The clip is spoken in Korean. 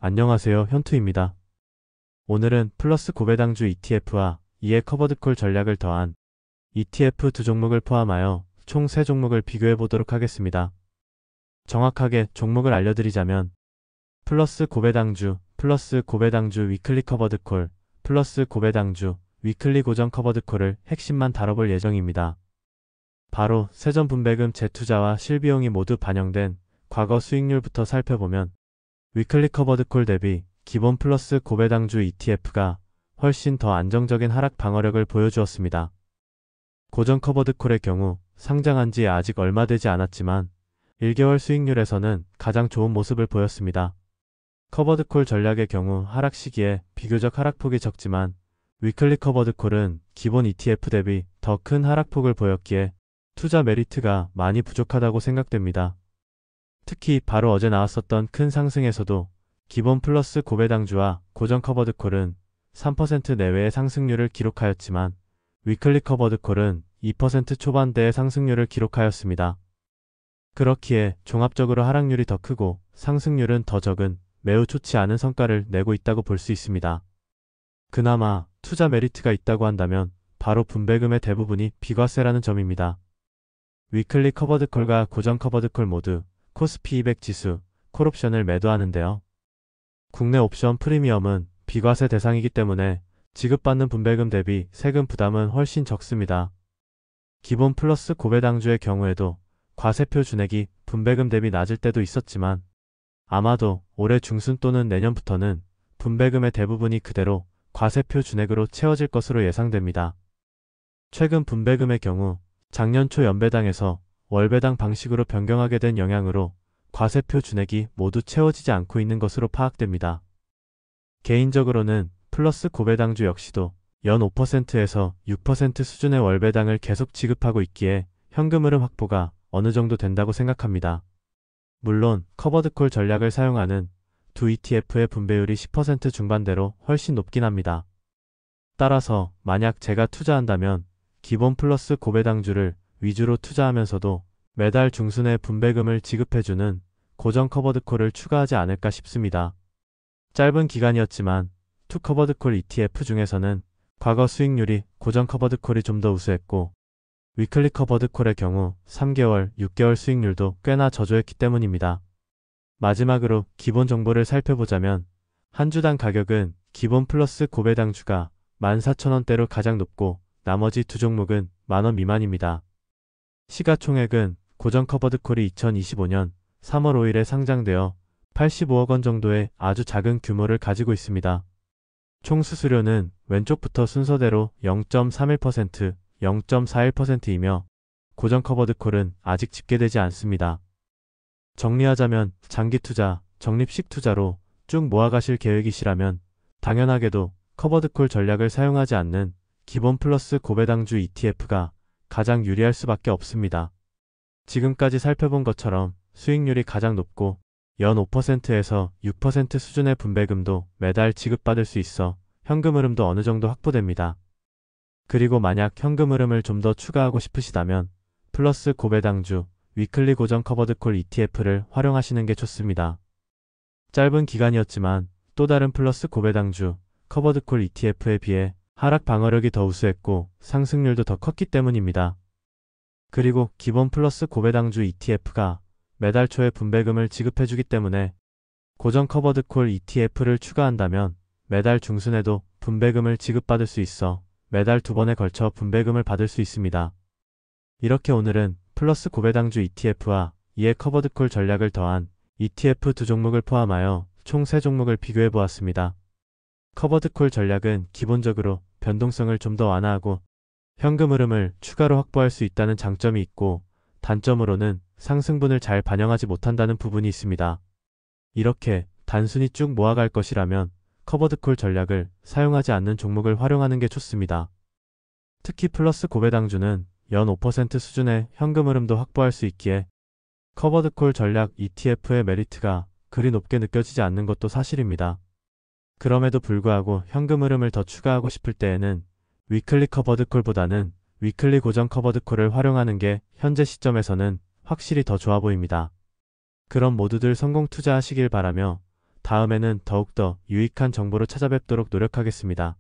안녕하세요, 현투입니다. 오늘은 플러스 고배당주 ETF와 이에 커버드콜 전략을 더한 ETF 두 종목을 포함하여 총 3종목을 비교해 보도록 하겠습니다. 정확하게 종목을 알려드리자면 플러스 고배당주 위클리 커버드콜, 플러스 고배당주 위클리 고정 커버드콜을 핵심만 다뤄볼 예정입니다. 바로 세전 분배금 재투자와 실비용이 모두 반영된 과거 수익률부터 살펴보면 위클리 커버드콜 대비 기본 플러스 고배당주 ETF가 훨씬 더 안정적인 하락 방어력을 보여주었습니다. 고정 커버드콜의 경우 상장한 지 아직 얼마 되지 않았지만 1개월 수익률에서는 가장 좋은 모습을 보였습니다. 커버드콜 전략의 경우 하락 시기에 비교적 하락폭이 적지만 위클리 커버드콜은 기본 ETF 대비 더 큰 하락폭을 보였기에 투자 메리트가 많이 부족하다고 생각됩니다. 특히 바로 어제 나왔었던 큰 상승에서도 기본 플러스 고배당주와 고정 커버드콜은 3% 내외의 상승률을 기록하였지만 위클리 커버드콜은 2% 초반대의 상승률을 기록하였습니다. 그렇기에 종합적으로 하락률이 더 크고 상승률은 더 적은 매우 좋지 않은 성과를 내고 있다고 볼 수 있습니다. 그나마 투자 메리트가 있다고 한다면 바로 분배금의 대부분이 비과세라는 점입니다. 위클리 커버드콜과 고정 커버드콜 모두 코스피 200 지수, 콜옵션을 매도하는데요. 국내 옵션 프리미엄은 비과세 대상이기 때문에 지급받는 분배금 대비 세금 부담은 훨씬 적습니다. 기본 플러스 고배당주의 경우에도 과세표 준액이 분배금 대비 낮을 때도 있었지만 아마도 올해 중순 또는 내년부터는 분배금의 대부분이 그대로 과세표 준액으로 채워질 것으로 예상됩니다. 최근 분배금의 경우 작년 초 연배당에서 월배당 방식으로 변경하게 된 영향으로 과세표 준액이 모두 채워지지 않고 있는 것으로 파악됩니다. 개인적으로는 플러스 고배당주 역시도 연 5%에서 6% 수준의 월배당을 계속 지급하고 있기에 현금 흐름 확보가 어느 정도 된다고 생각합니다. 물론 커버드콜 전략을 사용하는 두 ETF의 분배율이 10% 중반대로 훨씬 높긴 합니다. 따라서 만약 제가 투자한다면 기본 플러스 고배당주를 위주로 투자하면서도 매달 중순에 분배금을 지급해주는 고정 커버드콜을 추가하지 않을까 싶습니다. 짧은 기간이었지만 투 커버드콜 ETF 중에서는 과거 수익률이 고정 커버드콜이 좀 더 우수했고 위클리 커버드콜의 경우 3개월, 6개월 수익률도 꽤나 저조했기 때문입니다. 마지막으로 기본 정보를 살펴보자면 한 주당 가격은 기본 플러스 고배당주가 14,000원대로 가장 높고 나머지 두 종목은 만원 미만입니다. 시가총액은 고정 커버드콜이 2025년 3월 5일에 상장되어 85억 원 정도의 아주 작은 규모를 가지고 있습니다. 총 수수료는 왼쪽부터 순서대로 0.31%, 0.41%이며 고정 커버드콜은 아직 집계되지 않습니다. 정리하자면 장기 투자, 적립식 투자로 쭉 모아가실 계획이시라면 당연하게도 커버드콜 전략을 사용하지 않는 기본 플러스 고배당주 ETF가 가장 유리할 수밖에 없습니다. 지금까지 살펴본 것처럼 수익률이 가장 높고 연 5%에서 6% 수준의 분배금도 매달 지급받을 수 있어 현금 흐름도 어느 정도 확보됩니다. 그리고 만약 현금 흐름을 좀 더 추가하고 싶으시다면 플러스 고배당주 위클리 고정 커버드콜 ETF를 활용하시는 게 좋습니다. 짧은 기간이었지만 또 다른 플러스 고배당주 커버드콜 ETF에 비해 하락 방어력이 더 우수했고 상승률도 더 컸기 때문입니다. 그리고 기본 플러스 고배당주 ETF가 매달 초에 분배금을 지급해주기 때문에 고정 커버드콜 ETF를 추가한다면 매달 중순에도 분배금을 지급받을 수 있어 매달 2번에 걸쳐 분배금을 받을 수 있습니다. 이렇게 오늘은 플러스 고배당주 ETF와 이에 커버드콜 전략을 더한 ETF 두 종목을 포함하여 총 3종목을 비교해 보았습니다. 커버드콜 전략은 기본적으로 변동성을 좀 더 완화하고 현금 흐름을 추가로 확보할 수 있다는 장점이 있고 단점으로는 상승분을 잘 반영하지 못한다는 부분이 있습니다. 이렇게 단순히 쭉 모아갈 것이라면 커버드콜 전략을 사용하지 않는 종목을 활용하는 게 좋습니다. 특히 플러스 고배당주는 연 5% 수준의 현금 흐름도 확보할 수 있기에 커버드콜 전략 ETF의 메리트가 그리 높게 느껴지지 않는 것도 사실입니다. 그럼에도 불구하고 현금 흐름을 더 추가하고 싶을 때에는 위클리 커버드콜보다는 위클리 고정 커버드콜을 활용하는 게 현재 시점에서는 확실히 더 좋아 보입니다. 그럼 모두들 성공 투자하시길 바라며 다음에는 더욱더 유익한 정보로 찾아뵙도록 노력하겠습니다.